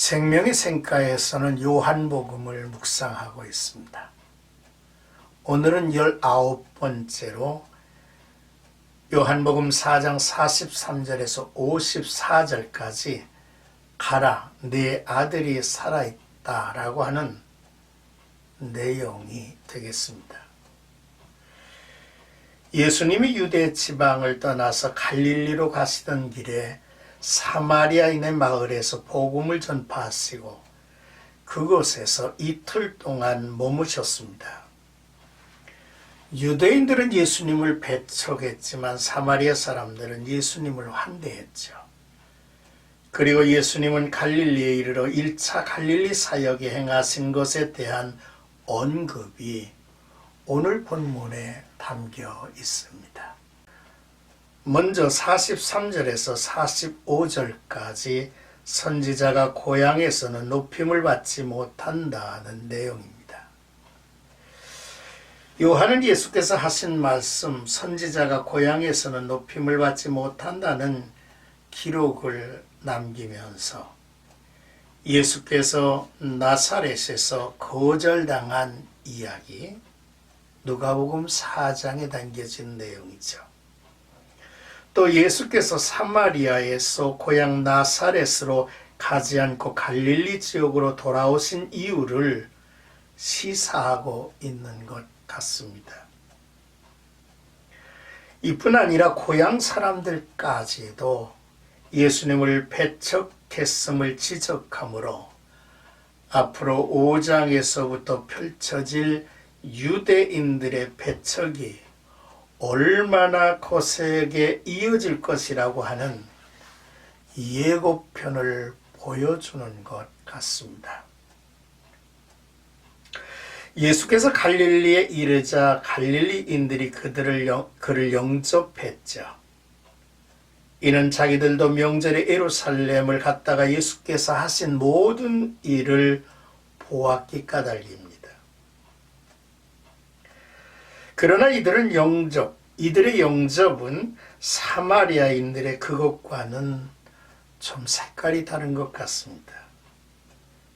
생명의 샘가에서는 요한복음을 묵상하고 있습니다. 오늘은 19번째로 요한복음 4장 43절에서 54절까지 가라, 네 아들이 살아있다 라고 하는 내용이 되겠습니다. 예수님이 유대 지방을 떠나서 갈릴리로 가시던 길에 사마리아인의 마을에서 복음을 전파하시고 그곳에서 이틀 동안 머무셨습니다. 유대인들은 예수님을 배척했지만 사마리아 사람들은 예수님을 환대했죠. 그리고 예수님은 갈릴리에 이르러 1차 갈릴리 사역에 행하신 것에 대한 언급이 오늘 본문에 담겨 있습니다. 먼저 43절에서 45절까지 선지자가 고향에서는 높임을 받지 못한다는 내용입니다. 요한은 예수께서 하신 말씀, 선지자가 고향에서는 높임을 받지 못한다는 기록을 남기면서 예수께서 나사렛에서 거절당한 이야기, 누가복음 4장에 담겨진 내용이죠. 또 예수께서 사마리아에서 고향 나사렛으로 가지 않고 갈릴리 지역으로 돌아오신 이유를 시사하고 있는 것 같습니다. 이뿐 아니라 고향 사람들까지도 예수님을 배척했음을 지적하므로 앞으로 5장에서부터 펼쳐질 유대인들의 배척이 얼마나 거세게 이어질 것이라고 하는 예고편을 보여주는 것 같습니다. 예수께서 갈릴리에 이르자 갈릴리인들이 그를 영접했죠. 이는 자기들도 명절에 예루살렘을 갔다가 예수께서 하신 모든 일을 보았기 까닭입니다. 그러나 이들의 영접은 사마리아인들의 그것과는 좀 색깔이 다른 것 같습니다.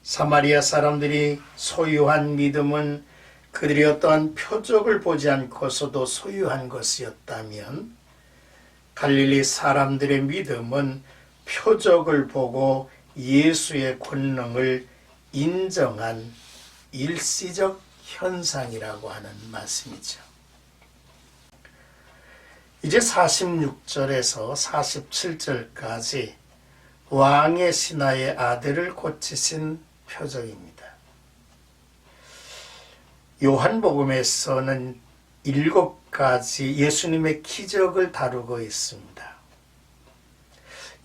사마리아 사람들이 소유한 믿음은 그들이 어떠한 표적을 보지 않고서도 소유한 것이었다면 갈릴리 사람들의 믿음은 표적을 보고 예수의 권능을 인정한 일시적 현상이라고 하는 말씀이죠. 이제 46절에서 47절까지 왕의 신하의 아들을 고치신 표적입니다. 요한복음에서는 7가지 예수님의 기적을 다루고 있습니다.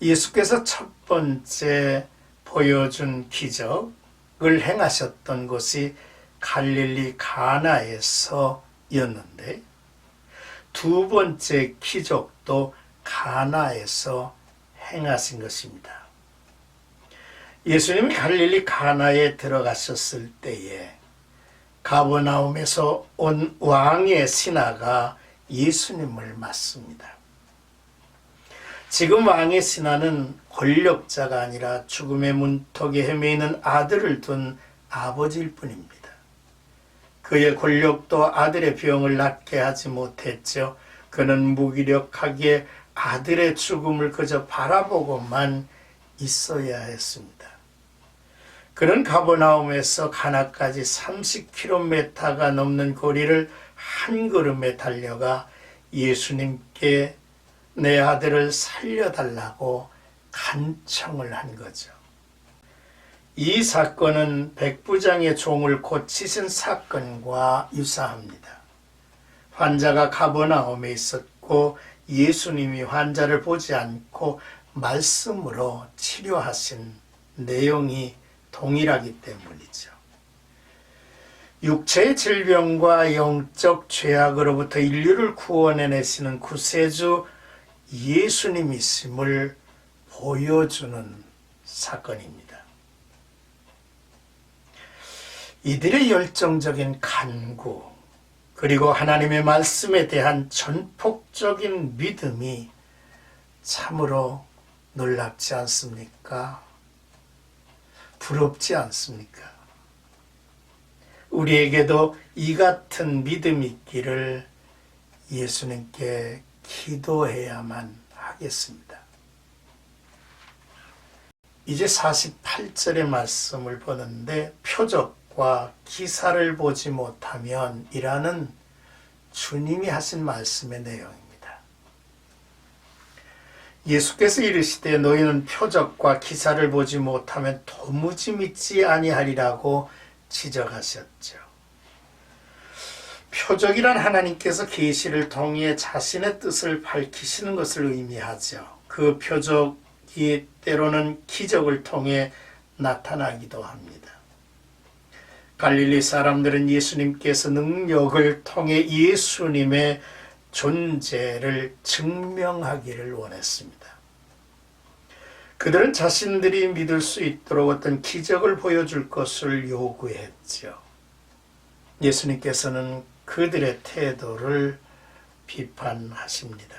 예수께서 첫 번째 보여준 기적을 행하셨던 곳이 갈릴리 가나에서였는데 두 번째 기적도 가나에서 행하신 것입니다. 예수님이 갈릴리 가나에 들어가셨을 때에 가버나움에서 온 왕의 신하가 예수님을 맞습니다. 지금 왕의 신하는 권력자가 아니라 죽음의 문턱에 헤매이는 아들을 둔 아버지일 뿐입니다. 그의 권력도 아들의 병을 낫게 하지 못했죠. 그는 무기력하게 아들의 죽음을 그저 바라보고만 있어야 했습니다. 그는 가버나움에서 가나까지 30km가 넘는 거리를 한 걸음에 달려가 예수님께 내 아들을 살려달라고 간청을 한 거죠. 이 사건은 백부장의 종을 고치신 사건과 유사합니다. 환자가 가버나움에 있었고 예수님이 환자를 보지 않고 말씀으로 치료하신 내용이 동일하기 때문이죠. 육체의 질병과 영적 죄악으로부터 인류를 구원해내시는 구세주 예수님이심을 보여주는 사건입니다. 이들의 열정적인 간구, 그리고 하나님의 말씀에 대한 전폭적인 믿음이 참으로 놀랍지 않습니까? 부럽지 않습니까? 우리에게도 이 같은 믿음이 있기를 예수님께 기도해야만 하겠습니다. 이제 48절의 말씀을 보는데 표적과 기사를 보지 못하면 이라는 주님이 하신 말씀의 내용입니다. 예수께서 이르시되 너희는 표적과 기사를 보지 못하면 도무지 믿지 아니하리라고 지적하셨죠. 표적이란 하나님께서 계시를 통해 자신의 뜻을 밝히시는 것을 의미하죠. 그 표적이 때로는 기적을 통해 나타나기도 합니다. 갈릴리 사람들은 예수님께서 능력을 통해 예수님의 존재를 증명하기를 원했습니다. 그들은 자신들이 믿을 수 있도록 어떤 기적을 보여줄 것을 요구했죠. 예수님께서는 그들의 태도를 비판하십니다.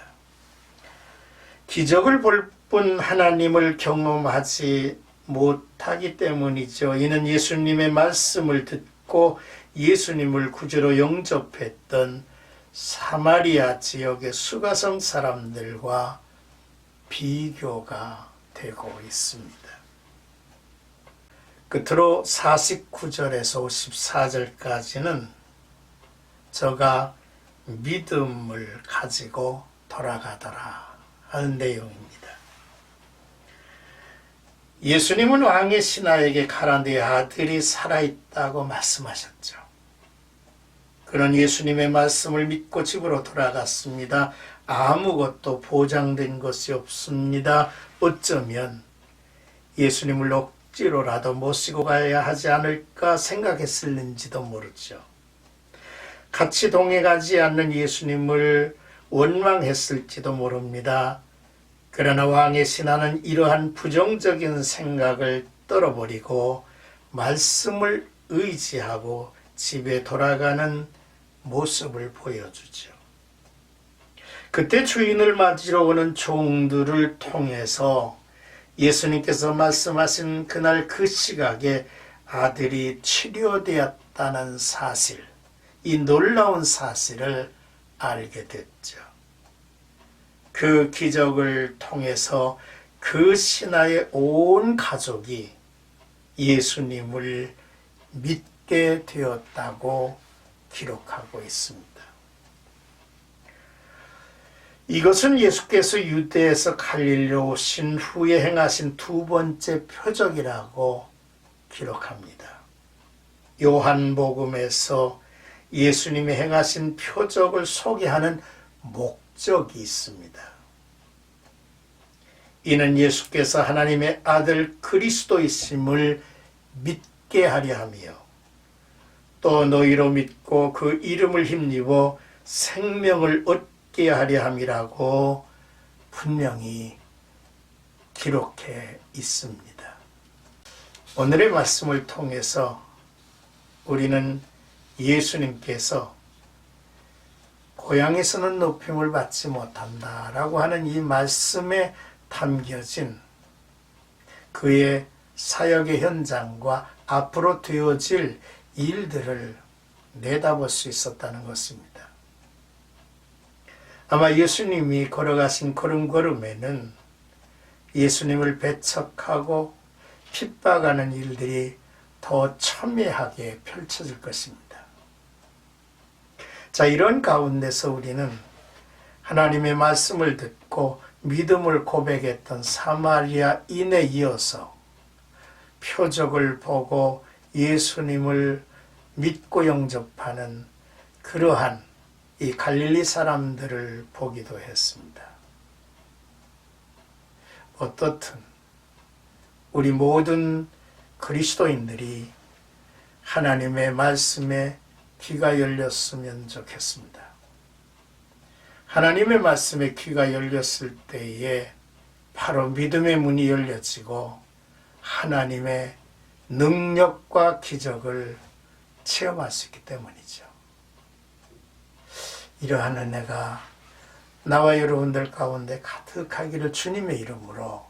기적을 볼 뿐 하나님을 경험하지 못하기 때문이죠. 이는 예수님의 말씀을 듣고 예수님을 구주로 영접했던 사마리아 지역의 수가성 사람들과 비교가 되고 있습니다. 끝으로 49절에서 54절까지는 저가 믿음을 가지고 돌아가더라 하는 내용입니다. 예수님은 왕의 신하에게 가라 네 아들이 살아있다고 말씀하셨죠. 그는 예수님의 말씀을 믿고 집으로 돌아갔습니다. 아무것도 보장된 것이 없습니다. 어쩌면 예수님을 억지로라도 모시고 가야 하지 않을까 생각했을는지도 모르죠. 같이 동행하지 않는 예수님을 원망했을지도 모릅니다. 그러나 왕의 신하는 이러한 부정적인 생각을 떨어버리고 말씀을 의지하고 집에 돌아가는 모습을 보여주죠. 그때 주인을 맞으러 오는 종들을 통해서 예수님께서 말씀하신 그날 그 시각에 아들이 치료되었다는 사실, 이 놀라운 사실을 알게 됐죠. 그 기적을 통해서 그 신하의 온 가족이 예수님을 믿게 되었다고 기록하고 있습니다. 이것은 예수께서 유대에서 갈릴리로 오신 후에 행하신 두 번째 표적이라고 기록합니다. 요한복음에서 예수님이 행하신 표적을 소개하는 목적이 있습니다. 이는 예수께서 하나님의 아들 그리스도이심을 믿게 하려 하며 또 너희로 믿고 그 이름을 힘입어 생명을 얻게 하려 함이라고 분명히 기록해 있습니다. 오늘의 말씀을 통해서 우리는 예수님께서 고향에서는 높임을 받지 못한다라고 하는 이 말씀에 담겨진 그의 사역의 현장과 앞으로 되어질 일들을 내다볼 수 있었다는 것입니다. 아마 예수님이 걸어가신 걸음걸음에는 예수님을 배척하고 핍박하는 일들이 더 첨예하게 펼쳐질 것입니다. 자, 이런 가운데서 우리는 하나님의 말씀을 듣고 믿음을 고백했던 사마리아인에 이어서 표적을 보고 예수님을 믿고 영접하는 그러한 이 갈릴리 사람들을 보기도 했습니다. 어떻든 우리 모든 그리스도인들이 하나님의 말씀에 귀가 열렸으면 좋겠습니다. 하나님의 말씀에 귀가 열렸을 때에 바로 믿음의 문이 열려지고 하나님의 능력과 기적을 체험할 수 있기 때문이죠. 이러한 은혜가 나와 여러분들 가운데 가득하기를 주님의 이름으로